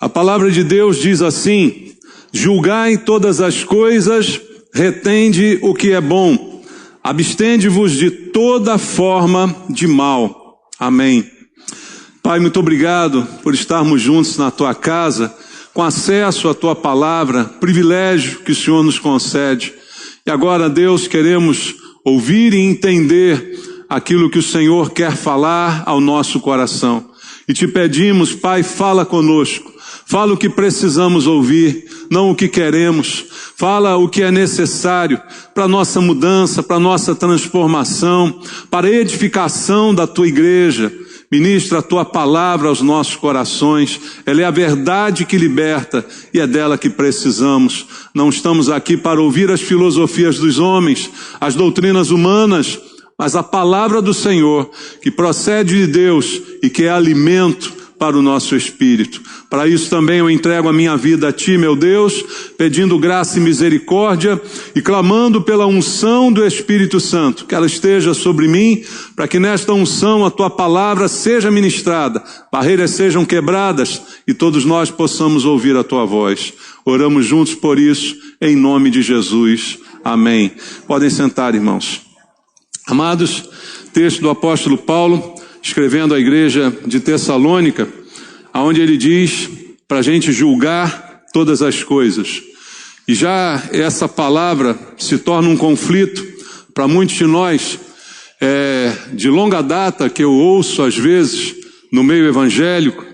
A palavra de Deus diz assim: julgai todas as coisas, retende o que é bom, abstende-vos de toda forma de mal. Amém. Pai, muito obrigado por estarmos juntos na Tua casa, com acesso à Tua palavra, privilégio que o Senhor nos concede. E agora, Deus, queremos ouvir e entender aquilo que o Senhor quer falar ao nosso coração. E te pedimos, Pai, fala conosco. Fala o que precisamos ouvir, não o que queremos. Fala o que é necessário para a nossa mudança, para a nossa transformação, para a edificação da Tua igreja. Ministra a Tua palavra aos nossos corações. Ela é a verdade que liberta e é dela que precisamos. Não estamos aqui para ouvir as filosofias dos homens, as doutrinas humanas, mas a palavra do Senhor, que procede de Deus e que é alimento para o nosso espírito. Para isso também eu entrego a minha vida a Ti, meu Deus, pedindo graça e misericórdia e clamando pela unção do Espírito Santo, que ela esteja sobre mim, para que nesta unção a Tua palavra seja ministrada, barreiras sejam quebradas e todos nós possamos ouvir a Tua voz. Oramos juntos por isso, em nome de Jesus. Amém. Podem sentar, irmãos. Amados, texto do apóstolo Paulo, escrevendo à igreja de Tessalônica, onde ele diz para a gente julgar todas as coisas. E já essa palavra se torna um conflito para muitos de nós, de longa data, que eu ouço às vezes no meio evangélico,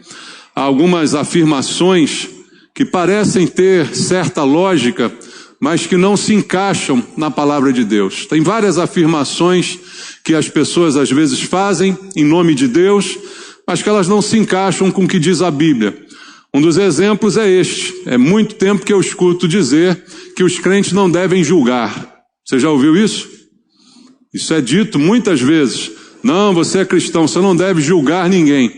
algumas afirmações que parecem ter certa lógica, mas que não se encaixam na palavra de Deus. Tem várias afirmações que as pessoas às vezes fazem em nome de Deus, mas que elas não se encaixam com o que diz a Bíblia. Um dos exemplos é este. É muito tempo que eu escuto dizer que os crentes não devem julgar. Você já ouviu isso? Isso é dito muitas vezes. Não, você é cristão, você não deve julgar ninguém.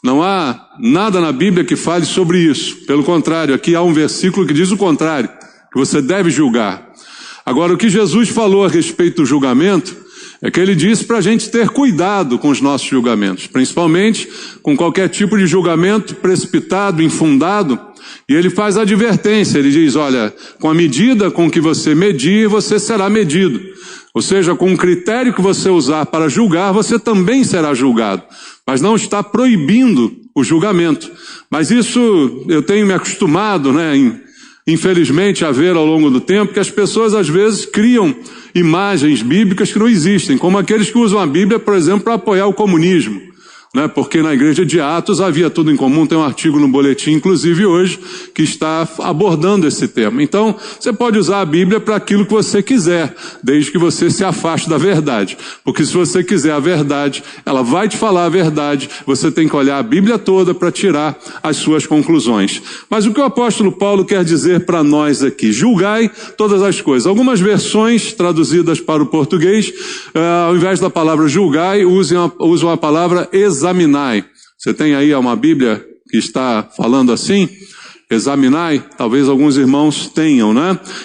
Não há nada na Bíblia que fale sobre isso. Pelo contrário, aqui há um versículo que diz o contrário, que você deve julgar. Agora, o que Jesus falou a respeito do julgamento é que ele disse para a gente ter cuidado com os nossos julgamentos, principalmente com qualquer tipo de julgamento precipitado, infundado, e ele faz a advertência, ele diz, olha, com a medida com que você medir, você será medido. Ou seja, com o critério que você usar para julgar, você também será julgado. Mas não está proibindo o julgamento. Mas isso eu tenho me acostumado, infelizmente, a ver ao longo do tempo, que as pessoas às vezes criam imagens bíblicas que não existem, como aqueles que usam a Bíblia, por exemplo, para apoiar o comunismo, porque na igreja de Atos havia tudo em comum. Tem um artigo no boletim, inclusive hoje, que está abordando esse tema. Então, você pode usar a Bíblia para aquilo que você quiser, desde que você se afaste da verdade. Porque se você quiser a verdade, ela vai te falar a verdade, você tem que olhar a Bíblia toda para tirar as suas conclusões. Mas o que o apóstolo Paulo quer dizer para nós aqui? Julgai todas as coisas. Algumas versões traduzidas para o português, ao invés da palavra julgai, usam a palavra examinai. Você tem aí uma Bíblia que está falando assim? Examinai, talvez alguns irmãos tenham,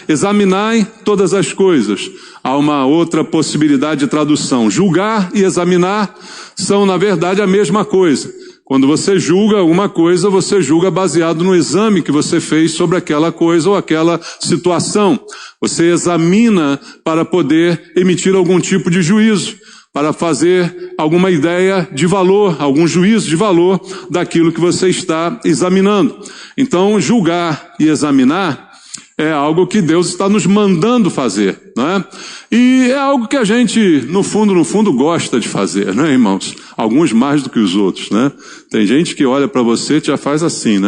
Examinai todas as coisas. Há uma outra possibilidade de tradução. Julgar e examinar são, na verdade, a mesma coisa. Quando você julga alguma coisa, você julga baseado no exame que você fez sobre aquela coisa ou aquela situação. Você examina para poder emitir algum tipo de juízo, para fazer alguma ideia de valor, algum juízo de valor daquilo que você está examinando. Então, julgar e examinar é algo que Deus está nos mandando fazer, E é algo que a gente, no fundo, gosta de fazer, irmãos? Alguns mais do que os outros, Tem gente que olha para você e já faz assim,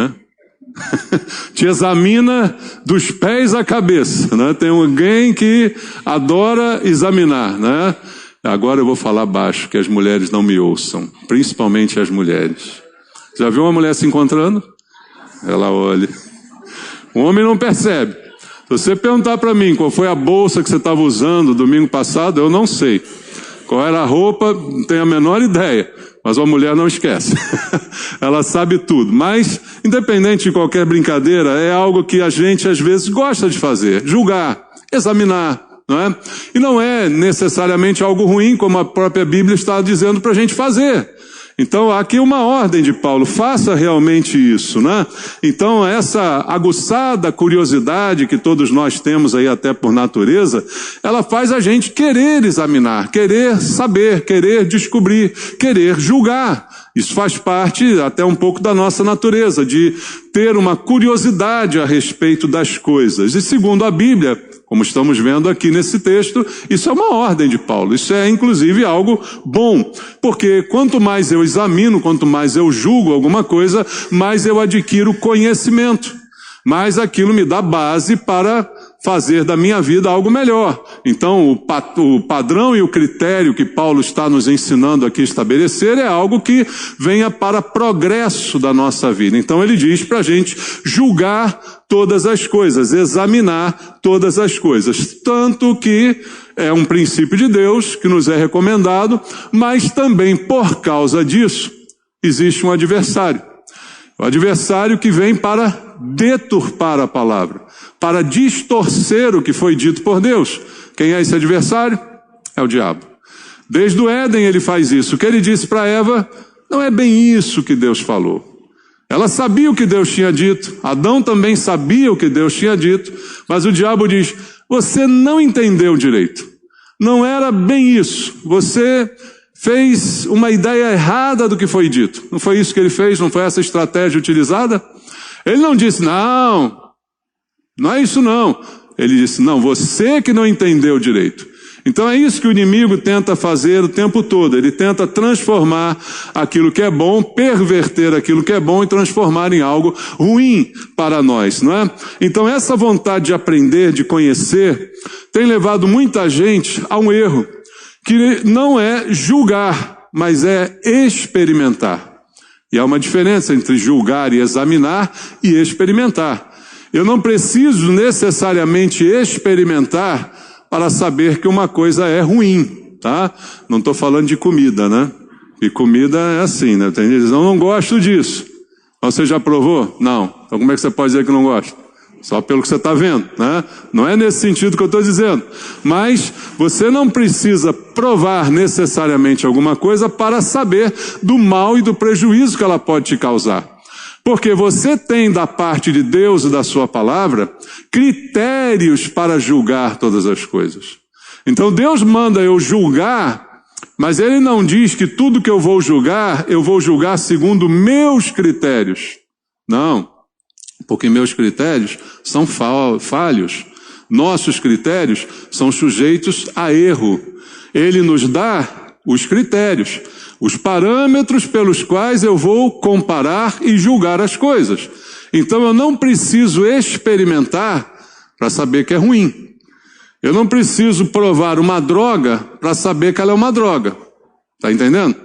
Te examina dos pés à cabeça, Tem alguém que adora examinar, Agora eu vou falar baixo, que as mulheres não me ouçam, principalmente as mulheres. Já viu uma mulher se encontrando? Ela olha. O homem não percebe. Se você perguntar para mim qual foi a bolsa que você estava usando domingo passado, eu não sei. Qual era a roupa, não tenho a menor ideia. Mas uma mulher não esquece. Ela sabe tudo. Mas, independente de qualquer brincadeira, é algo que a gente às vezes gosta de fazer. Julgar, examinar. E não é necessariamente algo ruim, como a própria Bíblia está dizendo para a gente fazer. Então, aqui uma ordem de Paulo, faça realmente isso, né? Então, essa aguçada curiosidade que todos nós temos aí até por natureza, ela faz a gente querer examinar, querer saber, querer descobrir, querer julgar. Isso faz parte até um pouco da nossa natureza, de ter uma curiosidade a respeito das coisas. E segundo a Bíblia, como estamos vendo aqui nesse texto, isso é uma ordem de Paulo. Isso é, inclusive, algo bom. Porque quanto mais eu examino, quanto mais eu julgo alguma coisa, mais eu adquiro conhecimento. Mais aquilo me dá base para fazer da minha vida algo melhor. Então, o padrão e o critério que Paulo está nos ensinando aqui a estabelecer é algo que venha para progresso da nossa vida. Então, ele diz para a gente julgar todas as coisas, examinar todas as coisas. Tanto que é um princípio de Deus que nos é recomendado, mas também por causa disso existe um adversário. O adversário que vem para deturpar a palavra, para distorcer o que foi dito por Deus. Quem é esse adversário? É o diabo. Desde o Éden ele faz isso. O que ele disse para Eva, não é bem isso que Deus falou. Ela sabia o que Deus tinha dito, Adão também sabia o que Deus tinha dito, mas o diabo diz, você não entendeu direito. Não era bem isso. Você fez uma ideia errada do que foi dito. Não foi isso que ele fez? Não foi essa estratégia utilizada? Ele não disse, não é isso não. Ele disse, não, você que não entendeu direito. Então é isso que o inimigo tenta fazer o tempo todo. Ele tenta transformar aquilo que é bom, perverter aquilo que é bom e transformar em algo ruim para nós, não é? Então essa vontade de aprender, de conhecer, tem levado muita gente a um erro, que não é julgar, mas é experimentar. E há uma diferença entre julgar e examinar e experimentar. Eu não preciso necessariamente experimentar para saber que uma coisa é ruim, tá? Não estou falando de comida, né? E comida é assim, né? Tem gente que diz, não gosto disso. Você já provou? Não. Então como é que você pode dizer que não gosta? Só pelo que você está vendo, né? Não é nesse sentido que eu estou dizendo. Mas você não precisa provar necessariamente alguma coisa para saber do mal e do prejuízo que ela pode te causar. Porque você tem da parte de Deus e da sua palavra critérios para julgar todas as coisas. Então Deus manda eu julgar, mas Ele não diz que tudo que eu vou julgar segundo meus critérios. Não, porque meus critérios são falhos. Nossos critérios são sujeitos a erro. Ele nos dá os critérios, os parâmetros pelos quais eu vou comparar e julgar as coisas. Então eu não preciso experimentar para saber que é ruim. Eu não preciso provar uma droga para saber que ela é uma droga. Está entendendo?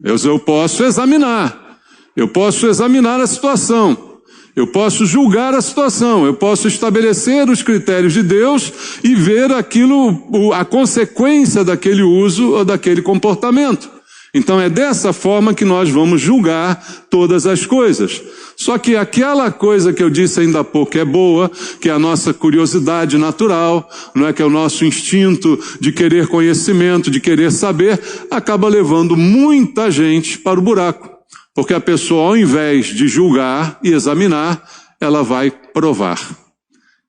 Eu posso examinar. Eu posso examinar a situação. Eu posso julgar a situação, eu posso estabelecer os critérios de Deus e ver a consequência daquele uso ou daquele comportamento. Então é dessa forma que nós vamos julgar todas as coisas. Só que aquela coisa que eu disse ainda há pouco é boa, que é a nossa curiosidade natural, não é que é o nosso instinto de querer conhecimento, de querer saber, acaba levando muita gente para o buraco. Porque a pessoa, ao invés de julgar e examinar, ela vai provar.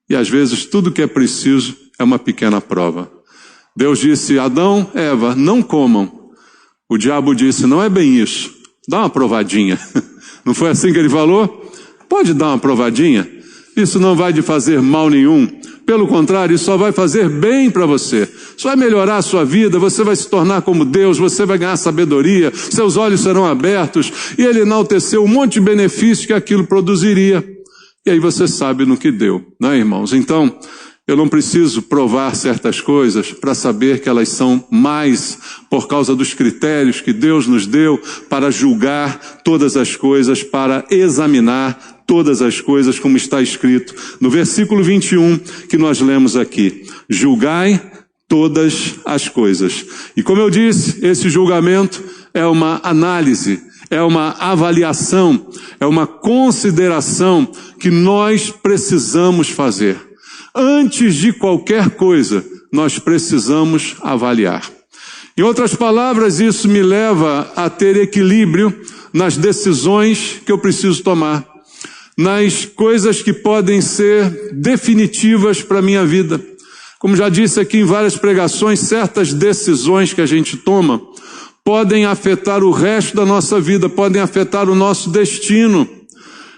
E às vezes tudo que é preciso é uma pequena prova. Deus disse, Adão, Eva, não comam. O diabo disse, não é bem isso. Dá uma provadinha. Não foi assim que ele falou? Pode dar uma provadinha. Isso não vai te fazer mal nenhum. Pelo contrário, isso só vai fazer bem para você. Isso vai melhorar a sua vida, você vai se tornar como Deus, você vai ganhar sabedoria, seus olhos serão abertos, e ele enalteceu um monte de benefícios que aquilo produziria. E aí você sabe no que deu, né, irmãos? Então, eu não preciso provar certas coisas para saber que elas são mais por causa dos critérios que Deus nos deu para julgar todas as coisas, para examinar todas as coisas, como está escrito no versículo 21 que nós lemos aqui. Julgai todas as coisas. E como eu disse, esse julgamento é uma análise, é uma avaliação, é uma consideração que nós precisamos fazer. Antes de qualquer coisa, nós precisamos avaliar. Em outras palavras, isso me leva a ter equilíbrio nas decisões que eu preciso tomar, nas coisas que podem ser definitivas para a minha vida. Como já disse aqui em várias pregações, certas decisões que a gente toma podem afetar o resto da nossa vida, podem afetar o nosso destino.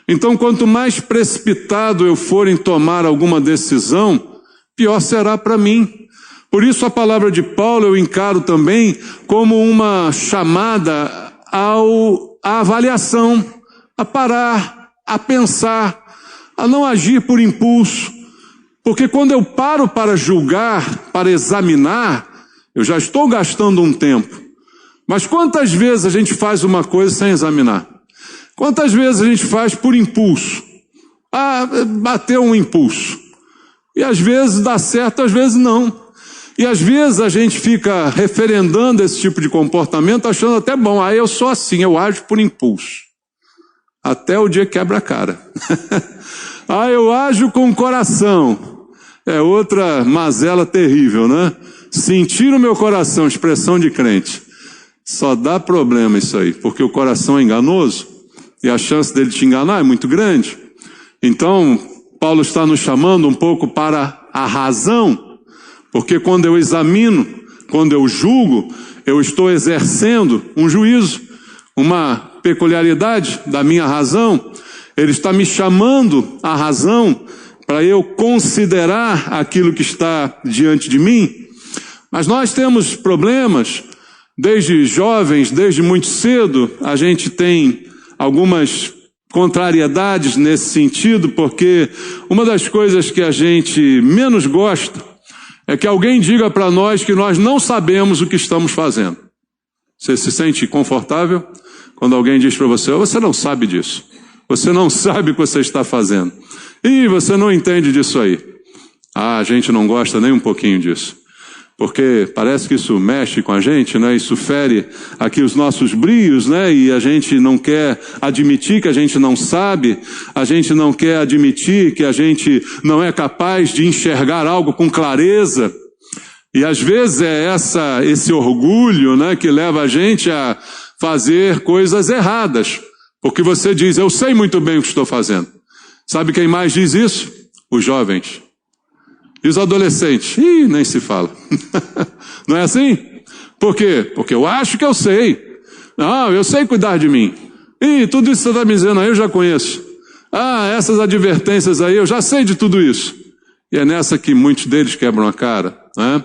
Então, quanto mais precipitado eu for em tomar alguma decisão, pior será para mim. Por isso a palavra de Paulo eu encaro também como uma chamada à avaliação, a parar, a pensar, a não agir por impulso. Porque quando eu paro para julgar, para examinar, eu já estou gastando um tempo. Mas quantas vezes a gente faz uma coisa sem examinar? Quantas vezes a gente faz por impulso? Bateu um impulso. E às vezes dá certo, às vezes não. E às vezes a gente fica referendando esse tipo de comportamento, achando até bom. Eu sou assim, eu ajo por impulso. Até o dia que quebra a cara. Eu ajo com o coração. É outra mazela terrível, né? Sentir no meu coração, expressão de crente. Só dá problema isso aí, porque o coração é enganoso e a chance dele te enganar é muito grande. Então, Paulo está nos chamando um pouco para a razão, porque quando eu examino, quando eu julgo, eu estou exercendo um juízo, uma peculiaridade da minha razão. Ele está me chamando à razão para eu considerar aquilo que está diante de mim. Mas nós temos problemas. Desde jovens, desde muito cedo, a gente tem algumas contrariedades nesse sentido, porque uma das coisas que a gente menos gosta é que alguém diga para nós que nós não sabemos o que estamos fazendo. Você se sente confortável quando alguém diz para você: você não sabe disso, você não sabe o que você está fazendo, e você não entende disso aí. A gente não gosta nem um pouquinho disso. Porque parece que isso mexe com a gente, né? Isso fere aqui os nossos brios, né? E a gente não quer admitir que a gente não sabe, a gente não quer admitir que a gente não é capaz de enxergar algo com clareza. E às vezes é esse orgulho, né, que leva a gente a fazer coisas erradas. Porque você diz: eu sei muito bem o que estou fazendo. Sabe quem mais diz isso? Os jovens. E os adolescentes? Nem se fala. Não é assim? Por quê? Porque eu acho que eu sei. Não, eu sei cuidar de mim. Tudo isso que você está me dizendo aí eu já conheço. Essas advertências aí, eu já sei de tudo isso. E é nessa que muitos deles quebram a cara, né?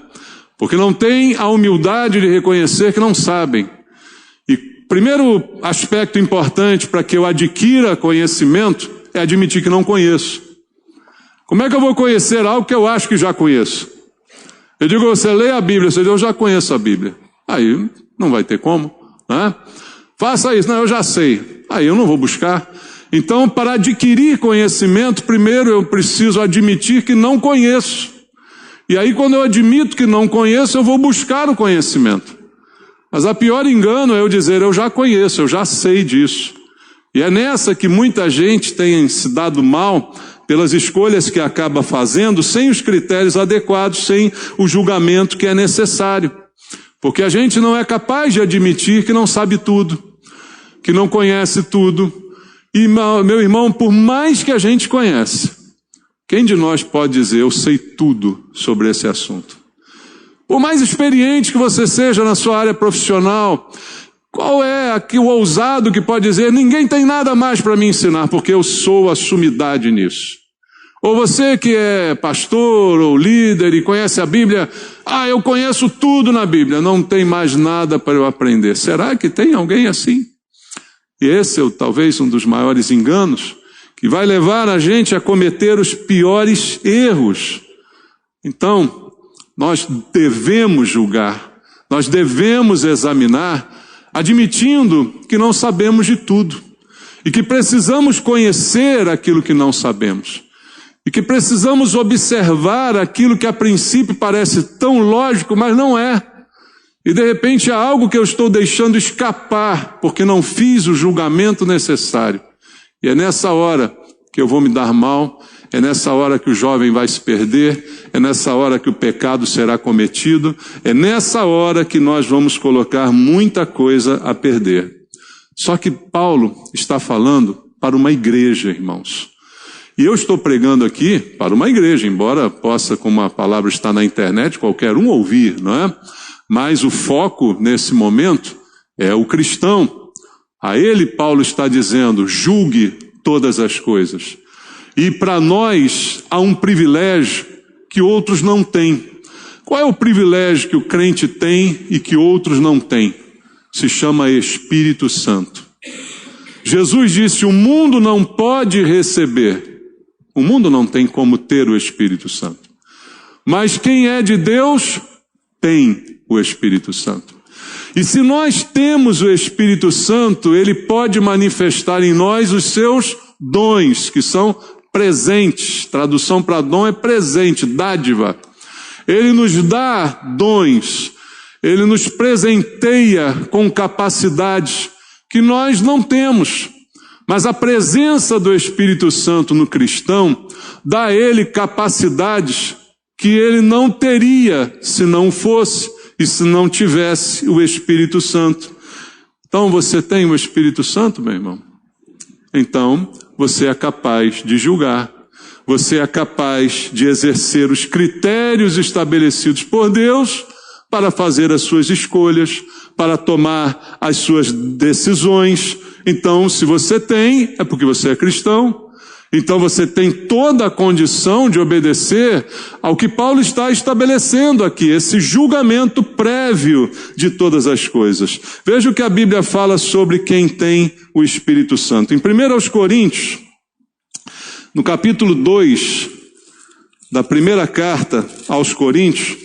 Porque não têm a humildade de reconhecer que não sabem. E primeiro aspecto importante para que eu adquira conhecimento é admitir que não conheço. Como é que eu vou conhecer algo que eu acho que já conheço? Eu digo: você lê a Bíblia, você diz: eu já conheço a Bíblia. Aí não vai ter como, né? Faça isso. Não, eu já sei. Aí eu não vou buscar. Então, para adquirir conhecimento, primeiro eu preciso admitir que não conheço. E aí, quando eu admito que não conheço, eu vou buscar o conhecimento. Mas a pior engano é eu dizer: eu já conheço, eu já sei disso. E é nessa que muita gente tem se dado mal, pelas escolhas que acaba fazendo, sem os critérios adequados, sem o julgamento que é necessário. Porque a gente não é capaz de admitir que não sabe tudo, que não conhece tudo. E, meu irmão, por mais que a gente conhece, quem de nós pode dizer: eu sei tudo sobre esse assunto? Por mais experiente que você seja na sua área profissional, qual é aqui o ousado que pode dizer: ninguém tem nada mais para me ensinar, porque eu sou a sumidade nisso? Ou você que é pastor ou líder e conhece a Bíblia: eu conheço tudo na Bíblia, não tem mais nada para eu aprender. Será que tem alguém assim? E esse é talvez um dos maiores enganos, que vai levar a gente a cometer os piores erros. Então, nós devemos julgar, nós devemos examinar, admitindo que não sabemos de tudo, e que precisamos conhecer aquilo que não sabemos, e que precisamos observar aquilo que a princípio parece tão lógico, mas não é. E de repente há algo que eu estou deixando escapar, porque não fiz o julgamento necessário. E é nessa hora que eu vou me dar mal, é nessa hora que o jovem vai se perder, é nessa hora que o pecado será cometido, é nessa hora que nós vamos colocar muita coisa a perder. Só que Paulo está falando para uma igreja, irmãos. E eu estou pregando aqui para uma igreja, embora possa, como a palavra está na internet, qualquer um ouvir, não é? Mas o foco nesse momento é o cristão. A ele Paulo está dizendo, julgue todas as coisas. E para nós há um privilégio que outros não têm. Qual é o privilégio que o crente tem e que outros não têm? Se chama Espírito Santo. Jesus disse, o mundo não pode receber. O mundo não tem como ter o Espírito Santo. Mas quem é de Deus, tem o Espírito Santo. E se nós temos o Espírito Santo, ele pode manifestar em nós os seus dons, que são presentes. Tradução para dom é presente, dádiva. Ele nos dá dons, ele nos presenteia com capacidades que nós não temos. Mas a presença do Espírito Santo no cristão dá a ele capacidades que ele não teria se não fosse e se não tivesse o Espírito Santo. Então você tem o Espírito Santo, meu irmão? Então você é capaz de julgar, você é capaz de exercer os critérios estabelecidos por Deus para fazer as suas escolhas, para tomar as suas decisões. Então, se você tem, é porque você é cristão. Então você tem toda a condição de obedecer ao que Paulo está estabelecendo aqui, esse julgamento prévio de todas as coisas. Veja o que a Bíblia fala sobre quem tem o Espírito Santo. Em 1 Coríntios, no capítulo 2, da primeira carta aos Coríntios,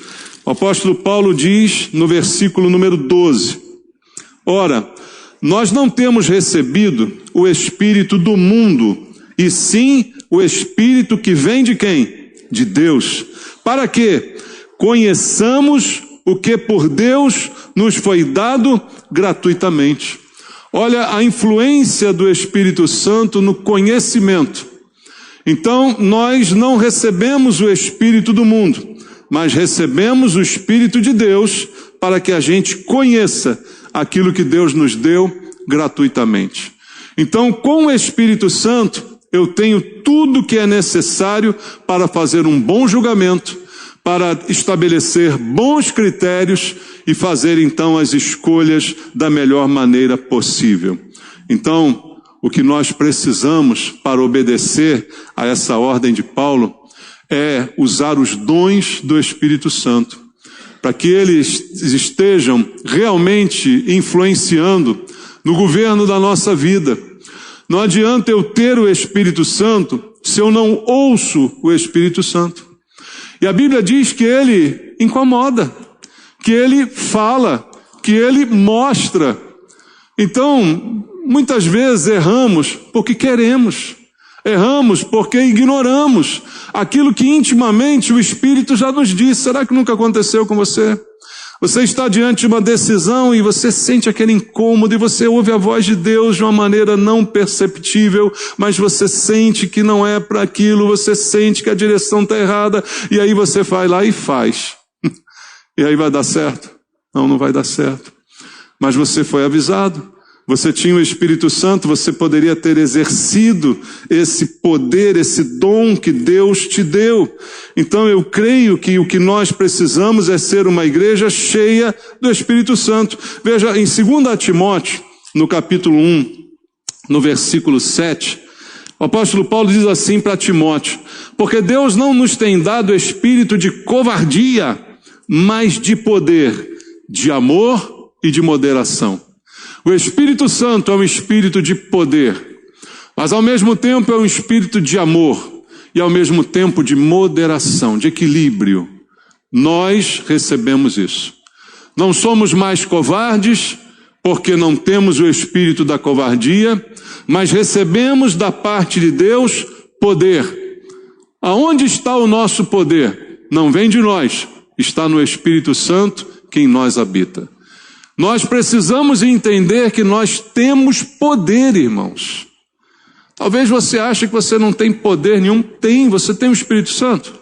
o apóstolo Paulo diz no versículo número 12, ora, nós não temos recebido o Espírito do mundo, e sim o Espírito que vem de quem? De Deus. Para que conheçamos o que por Deus nos foi dado gratuitamente. Olha a influência do Espírito Santo no conhecimento. Então, nós não recebemos o Espírito do mundo, mas recebemos o Espírito de Deus para que a gente conheça aquilo que Deus nos deu gratuitamente. Então, com o Espírito Santo, eu tenho tudo que é necessário para fazer um bom julgamento, para estabelecer bons critérios e fazer então as escolhas da melhor maneira possível. Então, o que nós precisamos para obedecer a essa ordem de Paulo é usar os dons do Espírito Santo, para que eles estejam realmente influenciando no governo da nossa vida. Não adianta eu ter o Espírito Santo se eu não ouço o Espírito Santo. E a Bíblia diz que ele incomoda, que ele fala, que ele mostra. Então, muitas vezes erramos porque queremos. Erramos porque ignoramos aquilo que intimamente o Espírito já nos disse. Será que nunca aconteceu com você? Você está diante de uma decisão e você sente aquele incômodo e você ouve a voz de Deus de uma maneira não perceptível, mas você sente que não é para aquilo, você sente que a direção está errada e aí você vai lá e faz. E aí vai dar certo? Não, não vai dar certo. Mas você foi avisado. Você tinha o Espírito Santo, você poderia ter exercido esse poder, esse dom que Deus te deu. Então eu creio que o que nós precisamos é ser uma igreja cheia do Espírito Santo. Veja, em 2 Timóteo, no capítulo 1, no versículo 7, o apóstolo Paulo diz assim para Timóteo, porque Deus não nos tem dado espírito de covardia, mas de poder, de amor e de moderação. O Espírito Santo é um espírito de poder, mas ao mesmo tempo é um espírito de amor e ao mesmo tempo de moderação, de equilíbrio. Nós recebemos isso. Não somos mais covardes porque não temos o espírito da covardia, mas recebemos da parte de Deus poder. Aonde está o nosso poder? Não vem de nós, está no Espírito Santo que em nós habita. Nós precisamos entender que nós temos poder, irmãos. Talvez você ache que você não tem poder nenhum. Tem, você tem o Espírito Santo.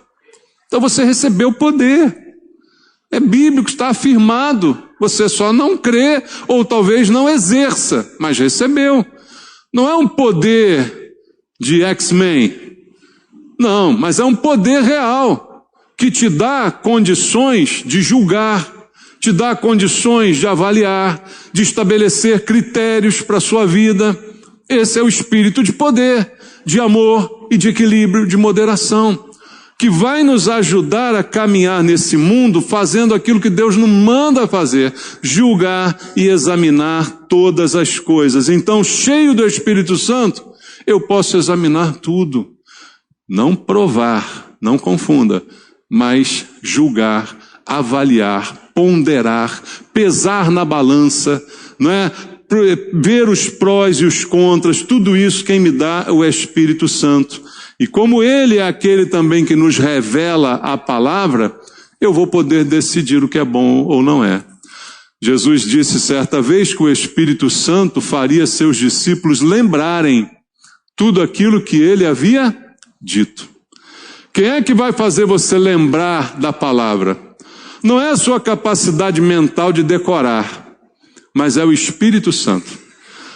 Então você recebeu poder. É bíblico, está afirmado. Você só não crê ou talvez não exerça, mas recebeu. Não é um poder de X-Men. Não, mas é um poder real que te dá condições de julgar, te dá condições de avaliar, de estabelecer critérios para a sua vida. Esse é o espírito de poder, de amor e de equilíbrio, de moderação, que vai nos ajudar a caminhar nesse mundo fazendo aquilo que Deus nos manda fazer, julgar e examinar todas as coisas. Então, cheio do Espírito Santo, eu posso examinar tudo. Não provar, não confunda, mas julgar, avaliar, ponderar, pesar na balança, não é? Ver os prós e os contras, tudo isso quem me dá é o Espírito Santo. E como Ele é aquele também que nos revela a palavra, eu vou poder decidir o que é bom ou não é. Jesus disse certa vez que o Espírito Santo faria seus discípulos lembrarem tudo aquilo que Ele havia dito. Quem é que vai fazer você lembrar da palavra? Não é a sua capacidade mental de decorar, mas é o Espírito Santo.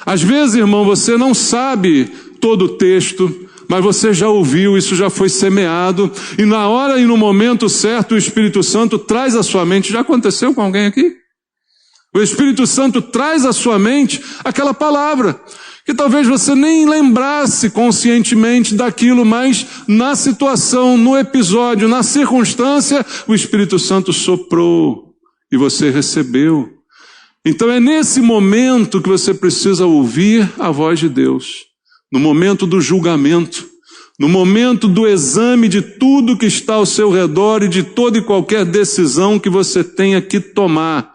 Às vezes, irmão, você não sabe todo o texto, mas você já ouviu, isso já foi semeado, e na hora e no momento certo o Espírito Santo traz à sua mente. Já aconteceu com alguém aqui? O Espírito Santo traz à sua mente aquela palavra, que talvez você nem lembrasse conscientemente daquilo, mas na situação, no episódio, na circunstância, o Espírito Santo soprou e você recebeu. Então é nesse momento que você precisa ouvir a voz de Deus. No momento do julgamento, no momento do exame de tudo que está ao seu redor e de toda e qualquer decisão que você tenha que tomar.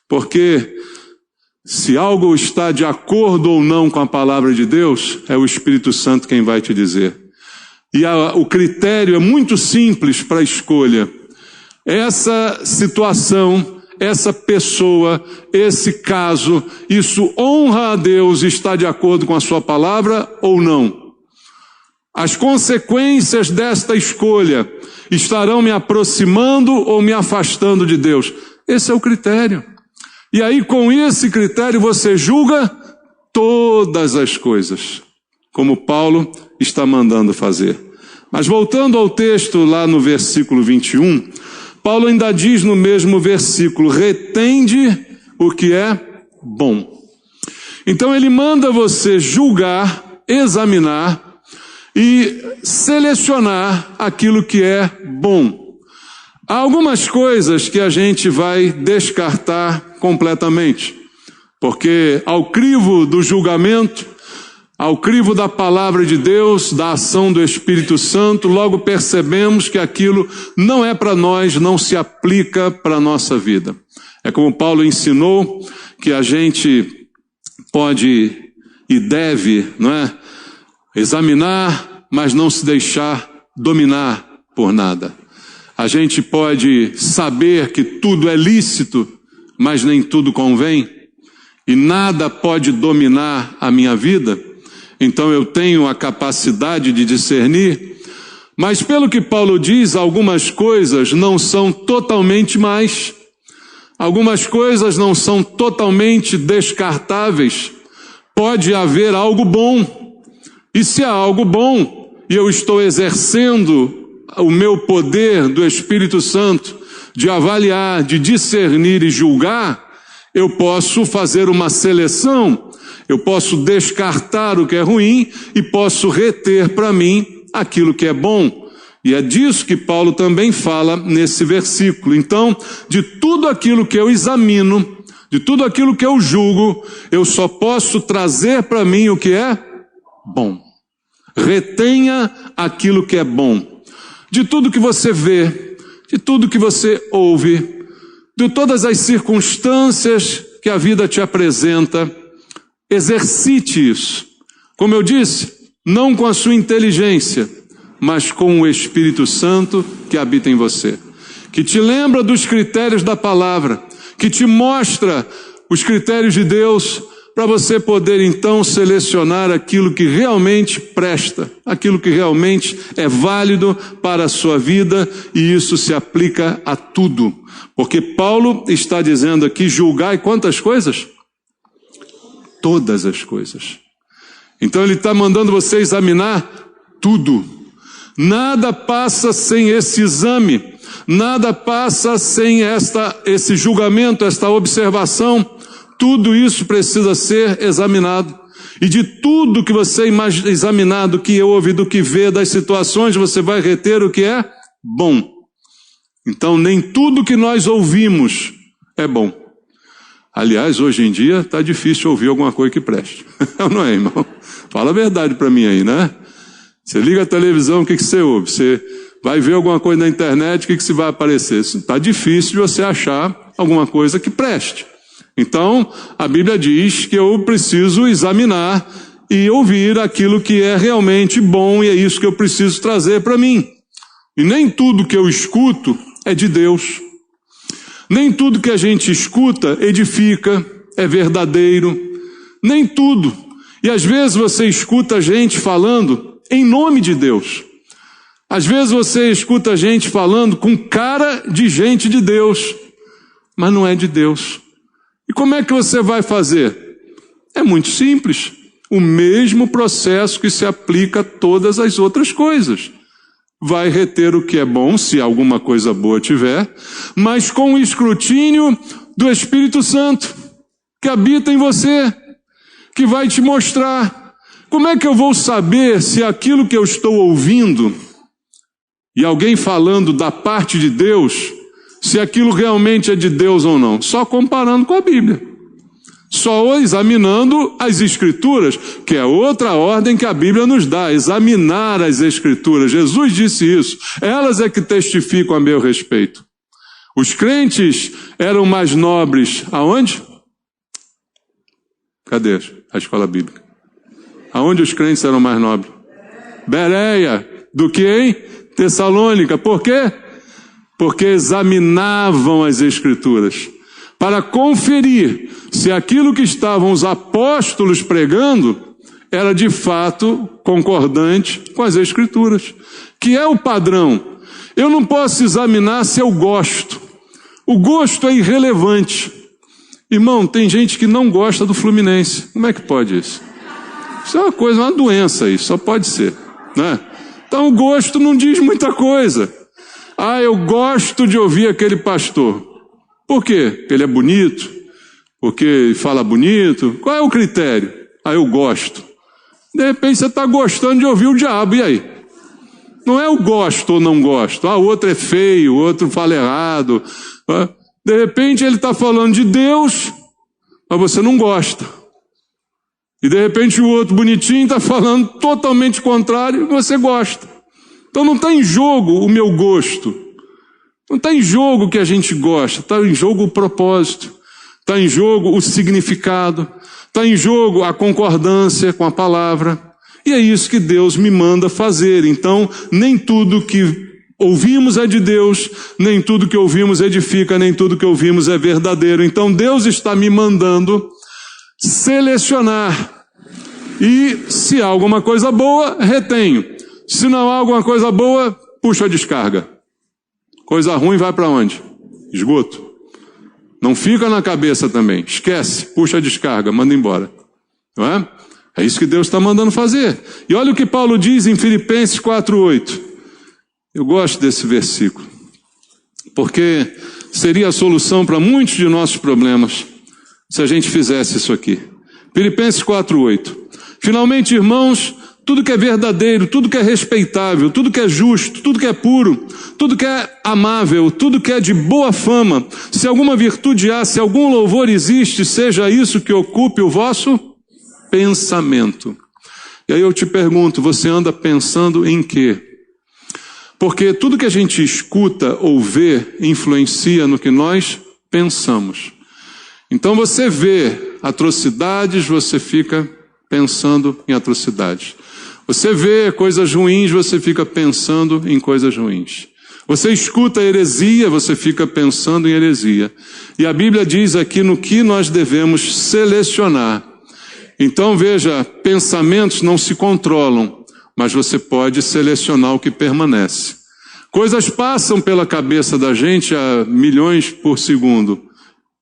Porque se algo está de acordo ou não com a palavra de Deus, é o Espírito Santo quem vai te dizer. E o critério é muito simples para a escolha. Essa situação, essa pessoa, esse caso, isso honra a Deus e está de acordo com a sua palavra ou não? As consequências desta escolha estarão me aproximando ou me afastando de Deus? Esse é o critério. E aí, com esse critério, você julga todas as coisas, como Paulo está mandando fazer. Mas voltando ao texto lá no versículo 21, Paulo ainda diz no mesmo versículo: retende o que é bom. Então ele manda você julgar, examinar e selecionar aquilo que é bom. Há algumas coisas que a gente vai descartar completamente, porque ao crivo do julgamento, ao crivo da palavra de Deus, da ação do Espírito Santo, logo percebemos que aquilo não é para nós, não se aplica para a nossa vida. É como Paulo ensinou, que a gente pode e deve, não é, examinar, mas não se deixar dominar por nada. A gente pode saber que tudo é lícito, mas nem tudo convém, e nada pode dominar a minha vida. Então eu tenho a capacidade de discernir, mas pelo que Paulo diz, algumas coisas não são totalmente más, algumas coisas não são totalmente descartáveis. Pode haver algo bom, e se há algo bom, e eu estou exercendo o meu poder do Espírito Santo de avaliar, de discernir e julgar, eu posso fazer uma seleção. Eu posso descartar o que é ruim e posso reter para mim aquilo que é bom. E é disso que Paulo também fala nesse versículo. Então, de tudo aquilo que eu examino, de tudo aquilo que eu julgo, eu só posso trazer para mim o que é bom. Retenha aquilo que é bom. De tudo que você vê, de tudo que você ouve, de todas as circunstâncias que a vida te apresenta, exercite isso. Como eu disse, não com a sua inteligência, mas com o Espírito Santo que habita em você, que te lembra dos critérios da palavra, que te mostra os critérios de Deus, para você poder então selecionar aquilo que realmente presta, aquilo que realmente é válido para a sua vida, e isso se aplica a tudo. Porque Paulo está dizendo aqui, julgai quantas coisas? Todas as coisas. Então ele está mandando você examinar tudo. Nada passa sem esse exame, nada passa sem esse julgamento, esta observação. Tudo isso precisa ser examinado. E de tudo que você examinar, do que ouve, do que vê, das situações, você vai reter o que é bom. Então nem tudo que nós ouvimos é bom. Aliás, hoje em dia está difícil ouvir alguma coisa que preste. Não é, irmão? Fala a verdade para mim aí, né? Você liga a televisão, o que você ouve? Você vai ver alguma coisa na internet, o que se vai aparecer? Está difícil de você achar alguma coisa que preste. Então, a Bíblia diz que eu preciso examinar e ouvir aquilo que é realmente bom, e é isso que eu preciso trazer para mim. E nem tudo que eu escuto é de Deus. Nem tudo que a gente escuta edifica, é verdadeiro. Nem tudo. E às vezes você escuta gente falando em nome de Deus. Às vezes você escuta gente falando com cara de gente de Deus, mas não é de Deus. E como é que você vai fazer? É muito simples. O mesmo processo que se aplica a todas as outras coisas. Vai reter o que é bom, se alguma coisa boa tiver, mas com o escrutínio do Espírito Santo, que habita em você, que vai te mostrar. Como é que eu vou saber se aquilo que eu estou ouvindo, e alguém falando da parte de Deus, se aquilo realmente é de Deus ou não? Só comparando com a Bíblia. Só examinando as Escrituras, que é outra ordem que a Bíblia nos dá, examinar as Escrituras. Jesus disse isso. Elas é que testificam a meu respeito. Os crentes eram mais nobres. Aonde? Cadê a escola bíblica? Aonde os crentes eram mais nobres? Bereia. Do que em Tessalônica. Por quê? Porque examinavam as Escrituras para conferir se aquilo que estavam os apóstolos pregando era de fato concordante com as Escrituras, que é o padrão. Eu não posso examinar se eu gosto. O gosto é irrelevante. Irmão, tem gente que não gosta do Fluminense. Como é que pode isso? Isso é uma coisa, uma doença aí, só pode ser, né? Então o gosto não diz muita coisa. Ah, eu gosto de ouvir aquele pastor. Por quê? Porque ele é bonito? Porque fala bonito? Qual é o critério? Ah, eu gosto. De repente você está gostando de ouvir o diabo, e aí? Não é o gosto ou não gosto. Ah, o outro é feio, o outro fala errado. De repente ele está falando de Deus, mas você não gosta. E de repente o outro bonitinho está falando totalmente contrário e você gosta. Então não está em jogo o meu gosto. Não está em jogo o que a gente gosta, está em jogo o propósito, está em jogo o significado, está em jogo a concordância com a palavra. E é isso que Deus me manda fazer. Então, nem tudo que ouvimos é de Deus, nem tudo que ouvimos edifica, nem tudo que ouvimos é verdadeiro. Então Deus está me mandando selecionar. E se há alguma coisa boa, retenho. Se não há alguma coisa boa, puxa a descarga. Coisa ruim vai para onde? Esgoto. Não fica na cabeça também. Esquece, puxa a descarga, manda embora. Não é? É isso que Deus está mandando fazer. E olha o que Paulo diz em Filipenses 4:8. Eu gosto desse versículo, porque seria a solução para muitos de nossos problemas se a gente fizesse isso aqui. Filipenses 4:8. Finalmente, irmãos, tudo que é verdadeiro, tudo que é respeitável, tudo que é justo, tudo que é puro, tudo que é amável, tudo que é de boa fama, se alguma virtude há, se algum louvor existe, seja isso que ocupe o vosso pensamento. E aí eu te pergunto, você anda pensando em quê? Porque tudo que a gente escuta ou vê influencia no que nós pensamos. Então você vê atrocidades, você fica pensando em atrocidades. Você vê coisas ruins, você fica pensando em coisas ruins. Você escuta heresia, você fica pensando em heresia. E a Bíblia diz aqui no que nós devemos selecionar. Então veja, pensamentos não se controlam, mas você pode selecionar o que permanece. Coisas passam pela cabeça da gente a milhões por segundo.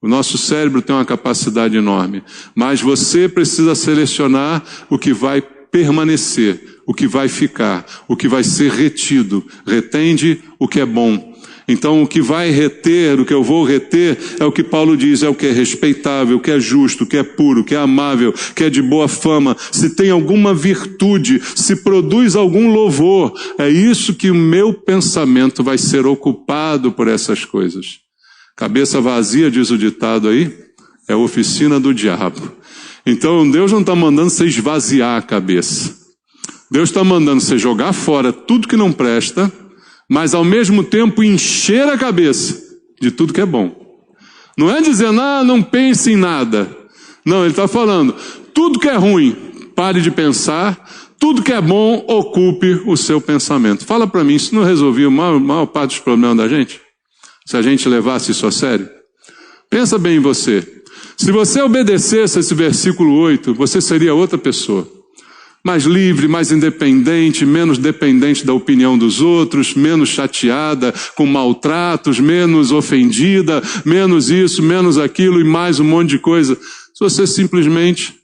O nosso cérebro tem uma capacidade enorme, mas você precisa selecionar o que vai permanecer, o que vai ficar, o que vai ser retido. Retende o que é bom. Então o que vai reter, o que eu vou reter, é o que Paulo diz, é o que é respeitável, o que é justo, o que é puro, o que é amável, o que é de boa fama, se tem alguma virtude, se produz algum louvor. É isso que o meu pensamento vai ser ocupado por essas coisas. Cabeça vazia, diz o ditado aí, é a oficina do diabo. Então Deus não está mandando você esvaziar a cabeça. Deus está mandando você jogar fora tudo que não presta, mas ao mesmo tempo encher a cabeça de tudo que é bom. Não é dizendo, não pense em nada. Não, ele está falando, tudo que é ruim, pare de pensar, tudo que é bom, ocupe o seu pensamento. Fala para mim, isso não resolvia a maior parte dos problemas da gente? Se a gente levasse isso a sério? Pensa bem em você. Se você obedecesse esse versículo 8, você seria outra pessoa. Mais livre, mais independente, menos dependente da opinião dos outros, menos chateada com maltratos, menos ofendida, menos isso, menos aquilo e mais um monte de coisa. Se você simplesmente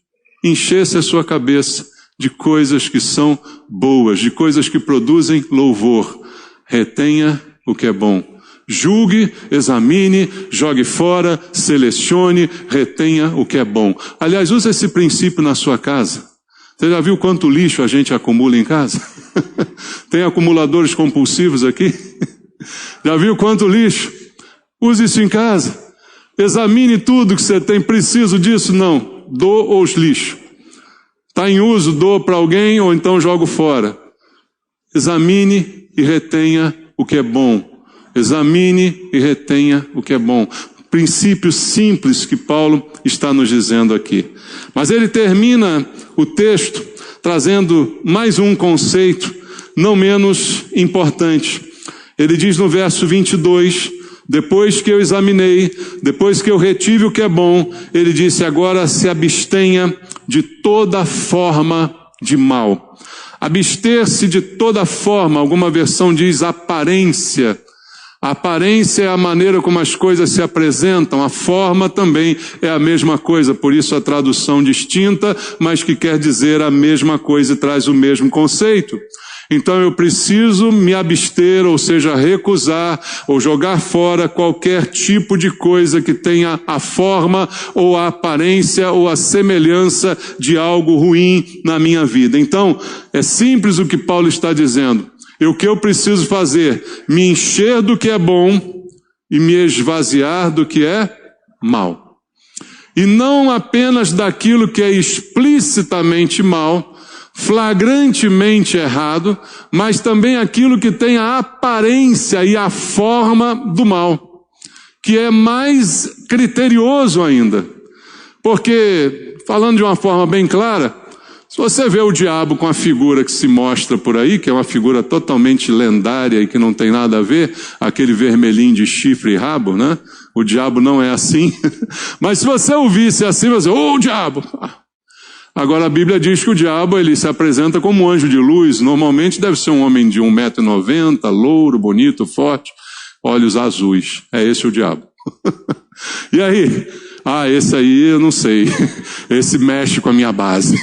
enchesse a sua cabeça de coisas que são boas, de coisas que produzem louvor, retenha o que é bom. Julgue, examine, jogue fora, selecione, retenha o que é bom. Aliás, use esse princípio na sua casa. Você já viu quanto lixo a gente acumula em casa? Tem acumuladores compulsivos aqui? Já viu quanto lixo? Use isso em casa. Examine tudo que você tem. Preciso disso? Não. Dou os lixo. Está em uso? Dou para alguém ou então jogo fora. Examine e retenha o que é bom. Examine e retenha o que é bom. Princípios simples que Paulo está nos dizendo aqui. Mas ele termina o texto trazendo mais um conceito não menos importante. Ele diz no verso 22, depois que eu examinei, depois que eu retive o que é bom, ele disse, agora se abstenha de toda forma de mal. Abster-se de toda forma, alguma versão diz aparência. A aparência é a maneira como as coisas se apresentam, a forma também é a mesma coisa, por isso a tradução distinta, mas que quer dizer a mesma coisa e traz o mesmo conceito. Então eu preciso me abster, ou seja, recusar ou jogar fora qualquer tipo de coisa que tenha a forma ou a aparência ou a semelhança de algo ruim na minha vida. Então, é simples o que Paulo está dizendo. E o que eu preciso fazer? Me encher do que é bom e me esvaziar do que é mal. E não apenas daquilo que é explicitamente mal, flagrantemente errado, mas também aquilo que tem a aparência e a forma do mal, que é mais criterioso ainda. Porque, falando de uma forma bem clara, se você vê o diabo com a figura que se mostra por aí, que é uma figura totalmente lendária e que não tem nada a ver, aquele vermelhinho de chifre e rabo, né? O diabo não é assim. Mas se você o visse assim, você, o diabo! Agora a Bíblia diz que o diabo ele se apresenta como um anjo de luz, normalmente deve ser um homem de 1,90 m, louro, bonito, forte, olhos azuis. É esse o diabo. E aí? Esse aí eu não sei, esse mexe com a minha base.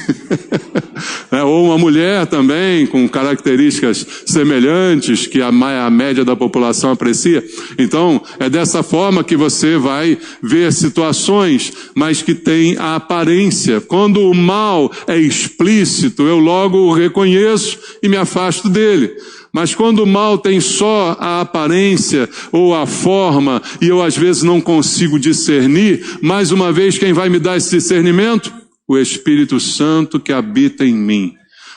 Ou uma mulher também, com características semelhantes, que a média da população aprecia. Então, é dessa forma que você vai ver situações, mas que tem a aparência. Quando o mal é explícito, eu logo o reconheço e me afasto dele. Mas quando o mal tem só a aparência ou a forma, e eu às vezes não consigo discernir, mais uma vez quem vai me dar esse discernimento? O Espírito Santo que habita em mim.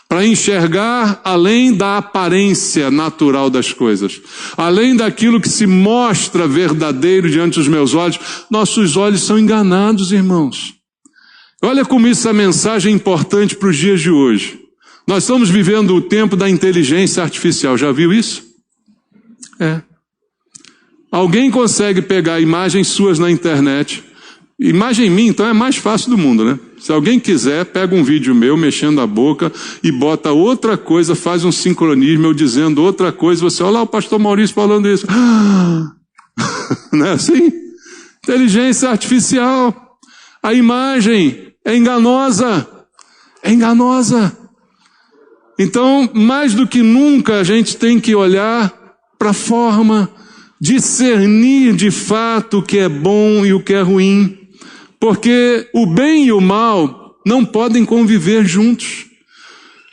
Para enxergar além da aparência natural das coisas, além daquilo que se mostra verdadeiro diante dos meus olhos, nossos olhos são enganados, irmãos. Olha como isso é mensagem importante para os dias de hoje. Nós estamos vivendo o tempo da inteligência artificial, já viu isso? Alguém consegue pegar imagens suas na internet, imagem minha, então é mais fácil do mundo, né? Se alguém quiser, pega um vídeo meu mexendo a boca e bota outra coisa, faz um sincronismo, eu dizendo outra coisa, você olha lá o pastor Maurício falando isso. Não é assim? Inteligência artificial. A imagem é enganosa. É enganosa. Então, mais do que nunca, a gente tem que olhar para a forma, discernir de fato o que é bom e o que é ruim. Porque o bem e o mal não podem conviver juntos.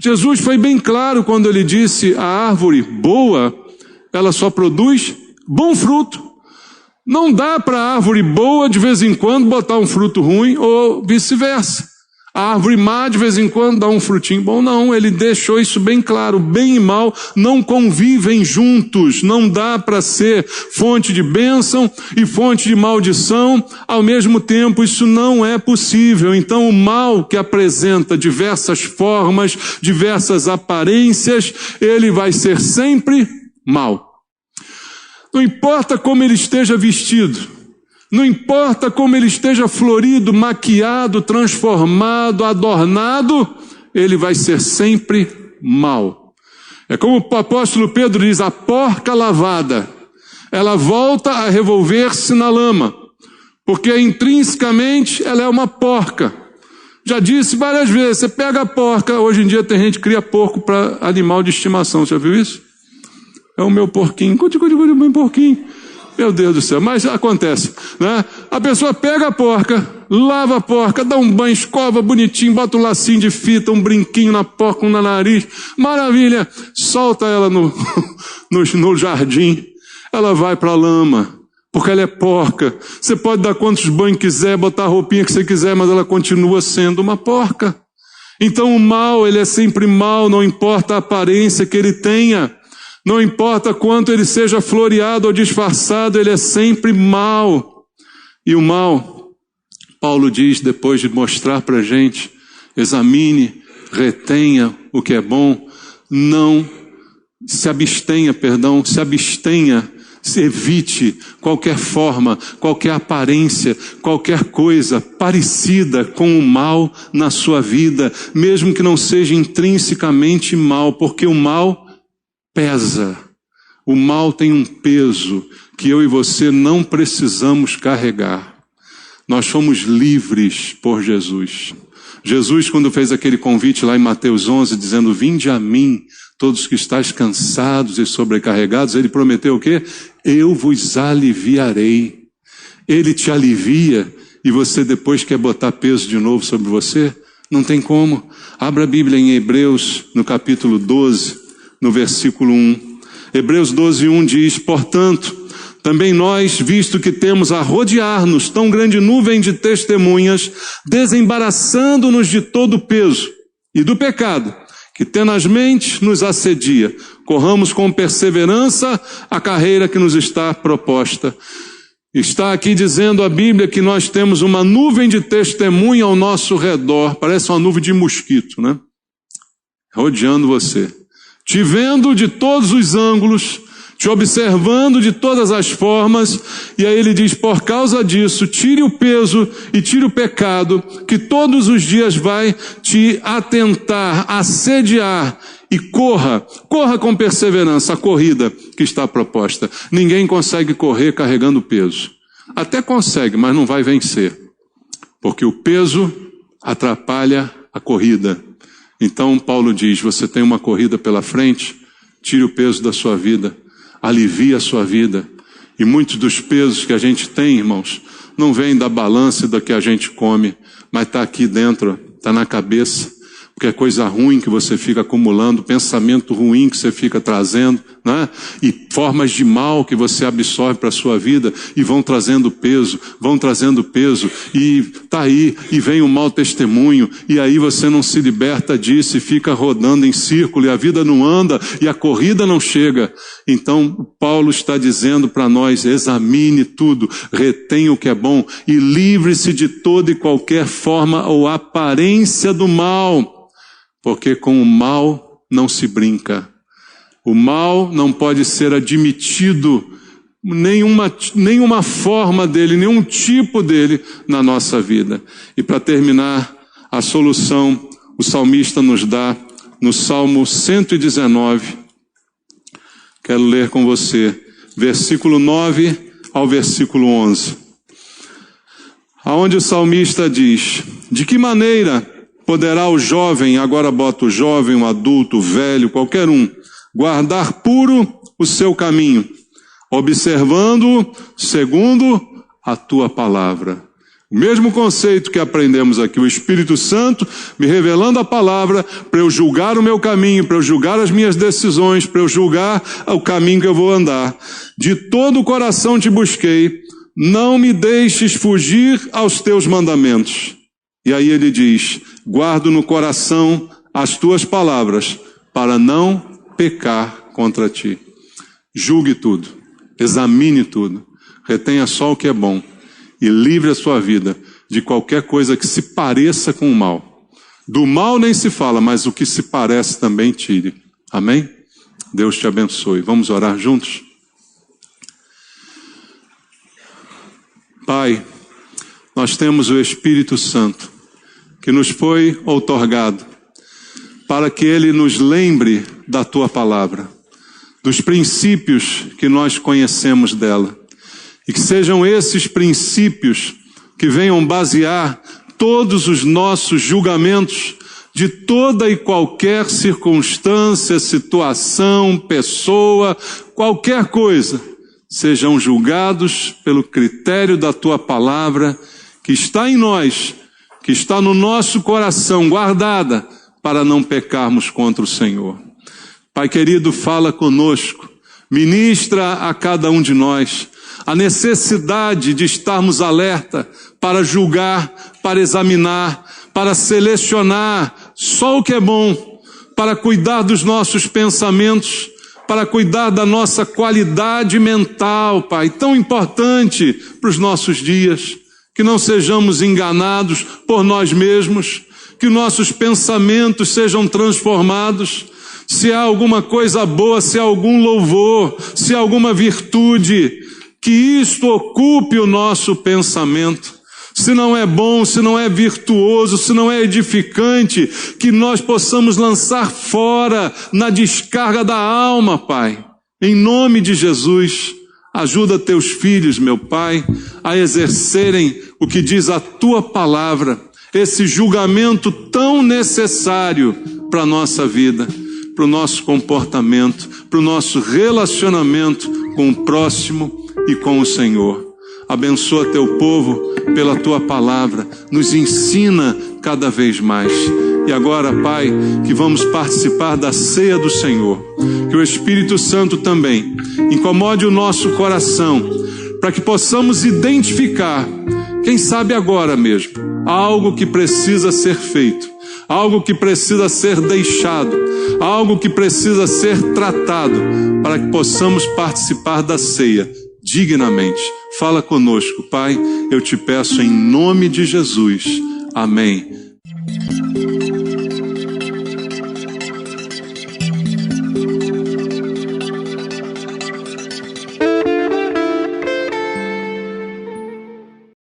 Jesus foi bem claro quando ele disse: a árvore boa, ela só produz bom fruto. Não dá para a árvore boa de vez em quando botar um fruto ruim ou vice-versa. A árvore má de vez em quando dá um frutinho bom. Não, ele deixou isso bem claro. Bem e mal não convivem juntos. Não dá para ser fonte de bênção e fonte de maldição ao mesmo tempo. Isso não é possível. Então o mal, que apresenta diversas formas, diversas aparências, ele vai ser sempre mal. Não importa como ele esteja vestido. Não importa como ele esteja florido, maquiado, transformado, adornado, ele vai ser sempre mau. É como o apóstolo Pedro diz: a porca lavada, ela volta a revolver-se na lama, porque intrinsecamente ela é uma porca. Já disse várias vezes, você pega a porca, hoje em dia tem gente que cria porco para animal de estimação, você já viu isso? É o meu porquinho, o meu porquinho. Meu Deus do céu, mas acontece, né? A pessoa pega a porca, lava a porca, dá um banho, escova bonitinho, bota um lacinho de fita, um brinquinho na porca, um no nariz, maravilha, solta ela no jardim, ela vai para a lama, porque ela é porca. Você pode dar quantos banhos quiser, botar a roupinha que você quiser, mas ela continua sendo uma porca. Então o mal, ele é sempre mal, não importa a aparência que ele tenha. Não importa quanto ele seja floreado ou disfarçado, ele é sempre mal. E o mal, Paulo diz, depois de mostrar para a gente, examine, retenha o que é bom, se abstenha, se evite qualquer forma, qualquer aparência, qualquer coisa parecida com o mal na sua vida, mesmo que não seja intrinsecamente mal, porque o mal pesa. O mal tem um peso que eu e você não precisamos carregar. Nós fomos livres por Jesus. Jesus, quando fez aquele convite lá em Mateus 11, dizendo: vinde a mim, todos que estáis cansados e sobrecarregados, ele prometeu o quê? Eu vos aliviarei. Ele te alivia e você depois quer botar peso de novo sobre você? Não tem como. Abra a Bíblia em Hebreus, no capítulo 12, no versículo 1. Hebreus 12, 1 diz: portanto, também nós, visto que temos a rodear-nos tão grande nuvem de testemunhas, desembaraçando-nos de todo o peso e do pecado, que tenazmente nos assedia, corramos com perseverança a carreira que nos está proposta. Está aqui dizendo a Bíblia que nós temos uma nuvem de testemunha ao nosso redor, parece uma nuvem de mosquito, né? Rodeando você. Te vendo de todos os ângulos, te observando de todas as formas, e aí ele diz: por causa disso, tire o peso e tire o pecado, que todos os dias vai te atentar, assediar, e corra com perseverança a corrida que está proposta. Ninguém consegue correr carregando peso. Até consegue, mas não vai vencer, porque o peso atrapalha a corrida. Então Paulo diz: você tem uma corrida pela frente, tire o peso da sua vida, alivie a sua vida. E muitos dos pesos que a gente tem, irmãos, não vêm da balança da que a gente come, mas está aqui dentro, está na cabeça, porque é coisa ruim que você fica acumulando, pensamento ruim que você fica trazendo, né? E formas de mal que você absorve para a sua vida, e vão trazendo peso, e está aí, e vem um mau testemunho, e aí você não se liberta disso, e fica rodando em círculo, e a vida não anda, e a corrida não chega. Então Paulo está dizendo para nós: examine tudo, retenha o que é bom, e livre-se de toda e qualquer forma ou aparência do mal, porque com o mal não se brinca. O mal não pode ser admitido, nenhuma forma dele, nenhum tipo dele na nossa vida. E para terminar, A solução o salmista nos dá no Salmo 119. Quero ler com você, versículo 9 ao versículo 11. Aonde o salmista diz: de que maneira poderá o jovem, agora bota o jovem, o adulto, o velho, qualquer um, guardar puro o seu caminho, observando segundo a tua palavra. O mesmo conceito que aprendemos aqui, o Espírito Santo me revelando a palavra para eu julgar o meu caminho, para eu julgar as minhas decisões, para eu julgar o caminho que eu vou andar. De todo o coração te busquei, não me deixes fugir aos teus mandamentos. E aí ele diz: guardo no coração as tuas palavras, para não pecar contra ti. Julgue tudo, examine tudo, retenha só o que é bom e livre a sua vida de qualquer coisa que se pareça com o mal. Do mal nem se fala, mas o que se parece também tire. Amém? Deus te abençoe. Vamos orar juntos? Pai, nós temos o Espírito Santo, que nos foi outorgado, para que Ele nos lembre da Tua palavra, dos princípios que nós conhecemos dela, e que sejam esses princípios que venham basear todos os nossos julgamentos de toda e qualquer circunstância, situação, pessoa, qualquer coisa, sejam julgados pelo critério da Tua palavra, que está em nós, que está no nosso coração, guardada, para não pecarmos contra o Senhor. Pai querido, fala conosco, ministra a cada um de nós a necessidade de estarmos alerta para julgar, para examinar, para selecionar só o que é bom, para cuidar dos nossos pensamentos, para cuidar da nossa qualidade mental, Pai, tão importante para os nossos dias, que não sejamos enganados por nós mesmos, que nossos pensamentos sejam transformados. Se há alguma coisa boa, se há algum louvor, se há alguma virtude, que isto ocupe o nosso pensamento. Se não é bom, se não é virtuoso, se não é edificante, que nós possamos lançar fora na descarga da alma, Pai. Em nome de Jesus, ajuda teus filhos, meu Pai, a exercerem o que diz a Tua palavra, esse julgamento tão necessário para a nossa vida, para o nosso comportamento, para o nosso relacionamento com o próximo e com o Senhor. Abençoa teu povo pela tua palavra, nos ensina cada vez mais. E agora, Pai, que vamos participar da ceia do Senhor, que o Espírito Santo também incomode o nosso coração, para que possamos identificar, quem sabe agora mesmo, algo que precisa ser feito, algo que precisa ser deixado, algo que precisa ser tratado, para que possamos participar da ceia dignamente. Fala conosco, Pai, eu te peço em nome de Jesus. Amém.